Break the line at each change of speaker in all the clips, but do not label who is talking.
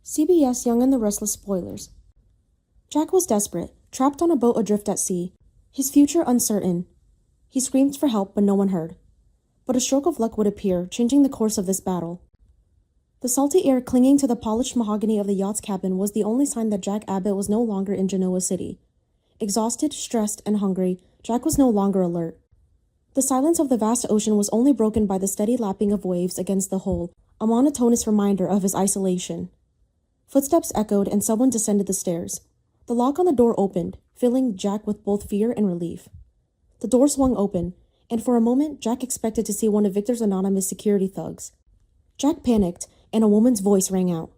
CBS Young and the Restless spoilers. Jack was desperate, trapped on a boat adrift at sea, his future uncertain. He screamed for help, but no one heard. But a stroke of luck would appear, changing the course of this battle. The salty air clinging to the polished mahogany of the yacht's cabin was the only sign that Jack Abbott was no longer in Genoa City. Exhausted, stressed, and hungry, Jack was no longer alert. The silence of the vast ocean was only broken by the steady lapping of waves against the hull, a monotonous reminder of his isolation. Footsteps echoed and someone descended the stairs. The lock on the door opened, filling Jack with both fear and relief. The door swung open, and for a moment Jack expected to see one of Victor's anonymous security thugs. Jack panicked, and a woman's voice rang out.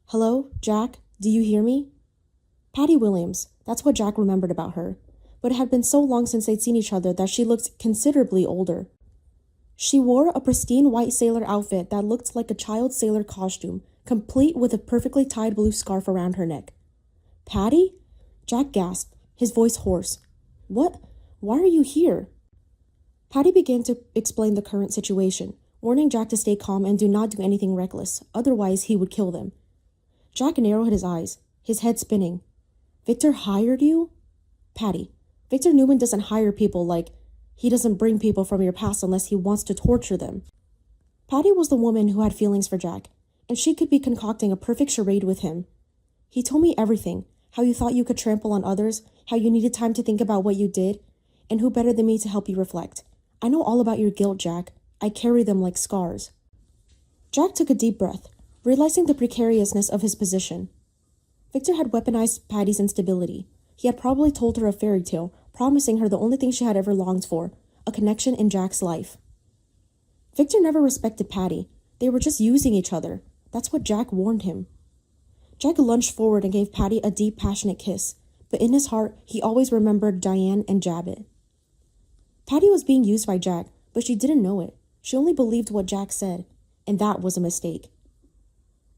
"Hello, Jack, do you hear me?" Patty Williams, that's what Jack remembered about her, but it had been so long since they'd seen each other that she looked considerably older. She wore a pristine white sailor outfit that looked like a child sailor costume, complete with a perfectly tied blue scarf around her neck. "Patty?" Jack gasped, his voice hoarse. "What? Why are you here?" Patty began to explain the current situation, warning Jack to stay calm and do not do anything reckless, otherwise he would kill them. Jack narrowed his eyes, his head spinning. "Victor hired you?" "Patty, Victor Newman doesn't hire people like he doesn't bring people from your past unless he wants to torture them." Patty was the woman who had feelings for Jack, and she could be concocting a perfect charade with him. "He told me everything, how you thought you could trample on others, how you needed time to think about what you did, and who better than me to help you reflect. I know all about your guilt, Jack. I carry them like scars." Jack took a deep breath, realizing the precariousness of his position. Victor had weaponized Patty's instability. He had probably told her a fairy tale, promising her the only thing she had ever longed for, a connection in Jack's life. Victor never respected Patty. They were just using each other. That's what Jack warned him. Jack lunged forward and gave Patty a deep, passionate kiss, but in his heart, he always remembered Diane and Jabbit. Patty was being used by Jack, but she didn't know it. She only believed what Jack said, and that was a mistake.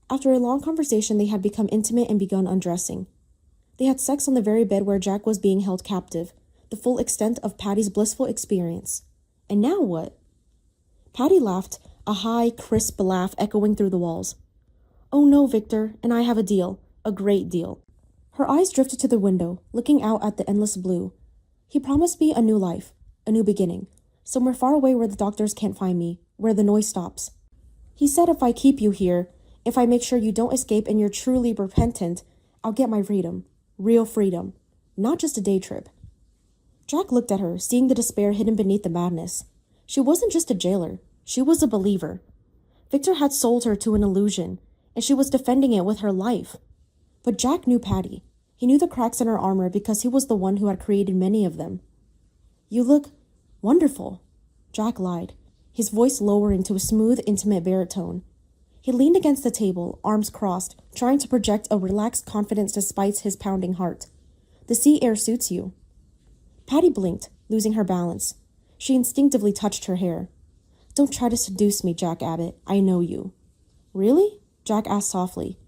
After a long conversation, they had become intimate and begun undressing. They had sex on the very bed where Jack was being held captive, the full extent of Patty's blissful experience. And now what? Patty laughed, a high, crisp laugh echoing through the walls. "Oh no, Victor, and I have a deal, a great deal." Her eyes drifted to the window, looking out at the endless blue. "He promised me a new life, a new beginning, somewhere far away where the doctors can't find me, where the noise stops. He said if I keep you here, if I make sure you don't escape and you're truly repentant, I'll get my freedom, real freedom, not just a day trip." Jack looked at her, seeing the despair hidden beneath the madness. She wasn't just a jailer, she was a believer. Victor had sold her to an illusion, and she was defending it with her life. But Jack knew Patty. He knew the cracks in her armor because he was the one who had created many of them. "You look wonderful," Jack lied, his voice lowering to a smooth, intimate baritone. He leaned against the table, arms crossed, trying to project a relaxed confidence despite his pounding heart. "The sea air suits you." Patty blinked, losing her balance. She instinctively touched her hair. "Don't try to seduce me, Jack Abbott. I know you." "Really?" Jack asked softly.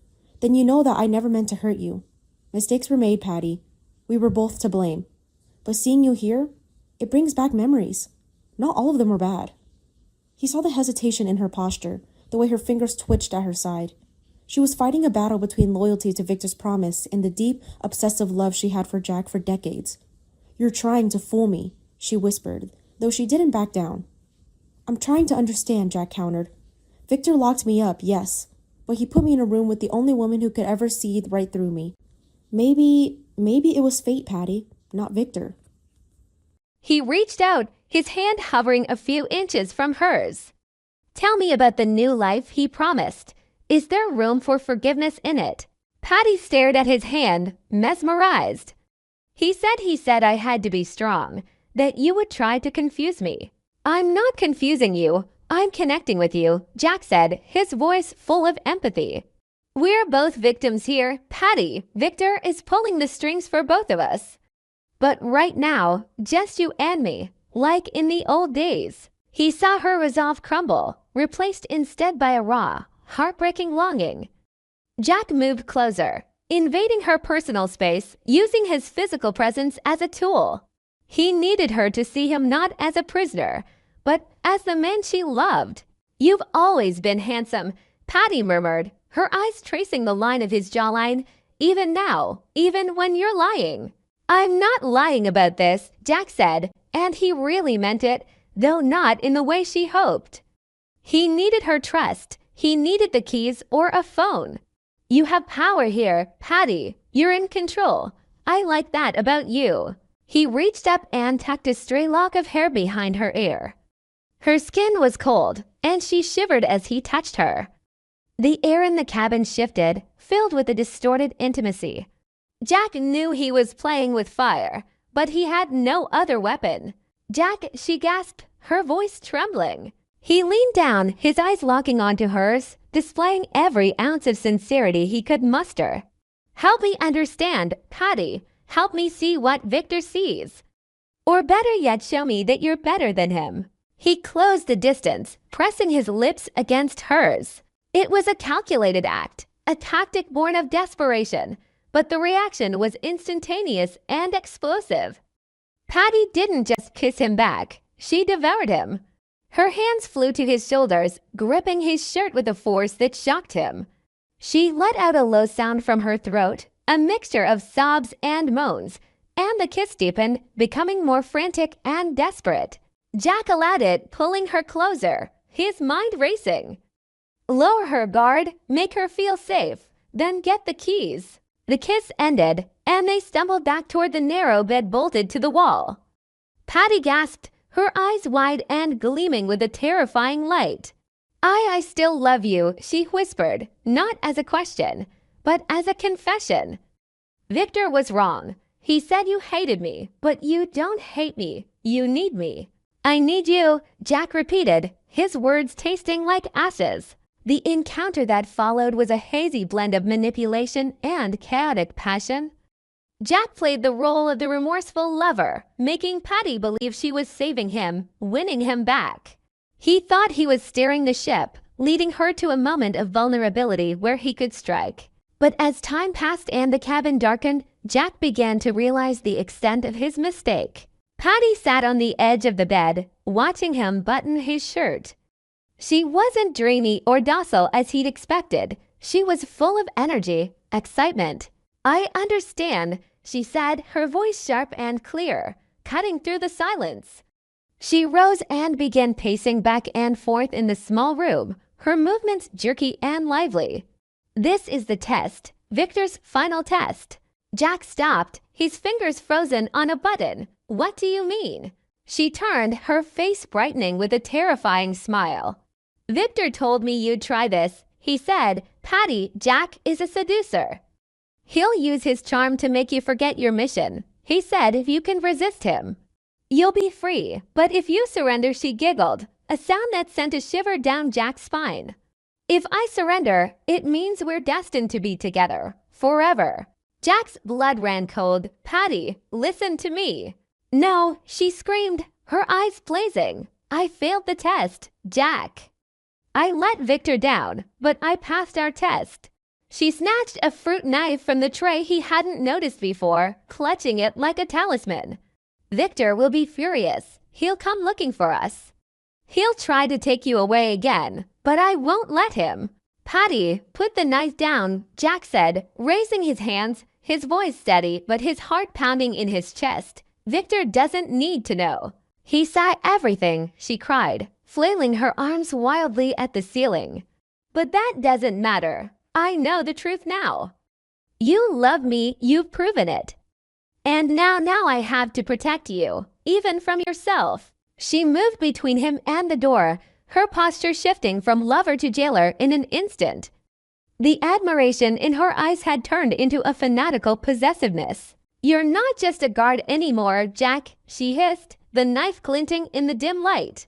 "Then you know that I never meant to hurt you. Mistakes were made, Patty. We were both to blame. But seeing you here, it brings back memories. Not all of them were bad." He saw the hesitation in her posture, the way her fingers twitched at her side. She was fighting a battle between loyalty to Victor's promise and the deep, obsessive love she had for Jack for decades. "You're trying to fool me," she whispered, though she didn't back down. "I'm trying to understand," Jack countered. "Victor locked me up, yes, but he put me in a room with the only woman who could ever see right through me. Maybe it was fate, Patty, not Victor."
He reached out, his hand hovering a few inches from hers. "Tell me about the new life he promised. Is there room for forgiveness in it?" Patty stared at his hand, mesmerized. He said I had to be strong, that you would try to confuse me." "I'm not confusing you. I'm connecting with you," Jack said, his voice full of empathy. "We're both victims here, Patty. Victor is pulling the strings for both of us. But right now, just you and me, like in the old days." He saw her resolve crumble, replaced instead by a raw, heartbreaking longing. Jack moved closer, invading her personal space, using his physical presence as a tool. He needed her to see him not as a prisoner, but as the man she loved. "You've always been handsome," Patty murmured, her eyes tracing the line of his jawline. Even now, even when you're lying. I'm not lying about this, Jack said, and he really meant it, though not in the way she hoped. He needed her trust. He needed the keys or a phone. You have power here, Patty. You're in control. I like that about you. He reached up and tucked a stray lock of hair behind her ear. Her skin was cold, and she shivered as he touched her. The air in the cabin shifted, filled with a distorted intimacy. Jack knew he was playing with fire, but he had no other weapon. Jack, she gasped, her voice trembling. He leaned down, his eyes locking onto hers, displaying every ounce of sincerity he could muster. Help me understand, Patty. Help me see what Victor sees. Or better yet, show me that you're better than him. He closed the distance, pressing his lips against hers. It was a calculated act, a tactic born of desperation, but the reaction was instantaneous and explosive. Patty didn't just kiss him back, she devoured him. Her hands flew to his shoulders, gripping his shirt with a force that shocked him. She let out a low sound from her throat, a mixture of sobs and moans, and the kiss deepened, becoming more frantic and desperate. Jack allowed it, pulling her closer, his mind racing. Lower her guard, make her feel safe, then get the keys. The kiss ended, and they stumbled back toward the narrow bed bolted to the wall. Patty gasped, her eyes wide and gleaming with a terrifying light. I still love you, she whispered, not as a question, but as a confession. Victor was wrong. He said you hated me, but you don't hate me. You need me. I need you, Jack repeated, his words tasting like ashes. The encounter that followed was a hazy blend of manipulation and chaotic passion. Jack played the role of the remorseful lover, making Patty believe she was saving him, winning him back. He thought he was steering the ship, leading her to a moment of vulnerability where he could strike. But as time passed and the cabin darkened, Jack began to realize the extent of his mistake. Patty sat on the edge of the bed, watching him button his shirt. She wasn't dreamy or docile as he'd expected. She was full of energy, excitement. I understand, she said, her voice sharp and clear, cutting through the silence. She rose and began pacing back and forth in the small room, her movements jerky and lively. This is the test, Victor's final test. Jack stopped, his fingers frozen on a button. What do you mean? She turned, her face brightening with a terrifying smile. Victor told me you'd try this. He said, Patty, Jack is a seducer. He'll use his charm to make you forget your mission. He said if you can resist him, you'll be free. But if you surrender, she giggled, a sound that sent a shiver down Jack's spine. If I surrender, it means we're destined to be together, forever. Jack's blood ran cold. Patty, listen to me. No, she screamed, her eyes blazing. I failed the test, Jack. I let Victor down, but I passed our test. She snatched a fruit knife from the tray he hadn't noticed before, clutching it like a talisman. Victor will be furious. He'll come looking for us. He'll try to take you away again, but I won't let him. Patty, put the knife down, Jack said, raising his hands, his voice steady but his heart pounding in his chest. Victor doesn't need to know. He saw everything, she cried, flailing her arms wildly at the ceiling. But that doesn't matter. I know the truth now. You love me, you've proven it. And now I have to protect you, even from yourself. She moved between him and the door, her posture shifting from lover to jailer in an instant. The admiration in her eyes had turned into a fanatical possessiveness. You're not just a guard anymore, Jack, she hissed, the knife glinting in the dim light.